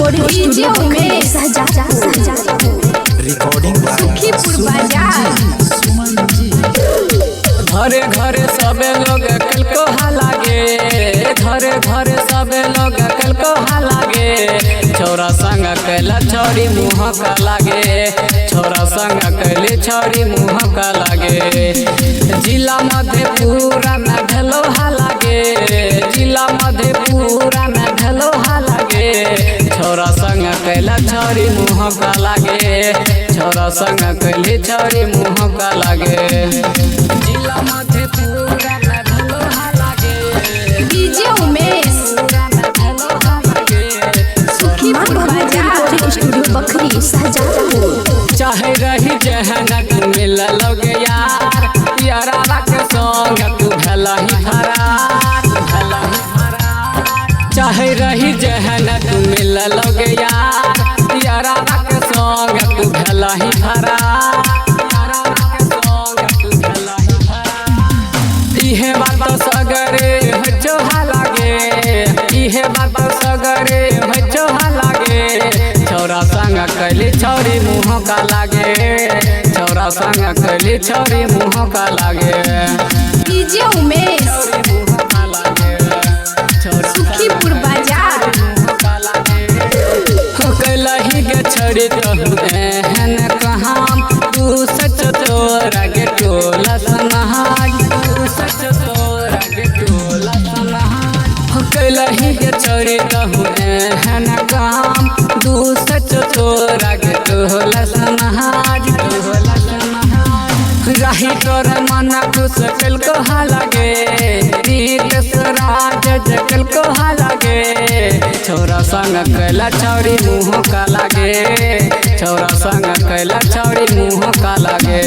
Recording studio में recording Sukhipur बाजार। घरे घरे सबे लोग कल को लागे, घरे घरे सबे लोग कल को लागे। छोरा संग कैला छोरी मुँह का लागे, छोरा संग कैली छोरी मुँह का लागे। जिला मधेपुरा में ढलो लागे, जिला मधेपुरा में ढलो लागे। छोरा संग कैला छोरी मुँह का लागे, छोरा संग कैली छोरी मुँह का लागे। जिला मधेपुरा में ढलो लागे, डीजे उमेश सुखीपुर बाजार स्टूडियो बखरी शाहजहांपुर। चाहे रही जहन तू मिल लोगे यार, यारा के संग तू भला ही फरार, भला ही फरार। चाहे रही जहन तू मिल लोगे यार, यारा के संग तू भला ही फरार, यारा के संग तू भला ही फरार। इहे बात सगरे हो लागे, इहे बात सगरे हो लागे। छोरा संग कैली छोरी मुँह का लागे, छोरा संग कैली छोरी मुँह का लागे। डीजे उमेश सुखीपुर बाजार। कैलही के छोरी तो एहन कहाम, तू सच तोरा के टोला सनहाज, तू सच तोरा के टोला सनहाज। कैलही के छोरी तो एहन कहाम, तू सच तोरा के टोला सनहाज, टोला सनहाज। राही तोर मन खुश कल को लागे, रीत सराज जकल को लागे। छोरा संग कैला छोरी मुँह का लागे, छोरा संग कैला छोरी मुँह का लागे।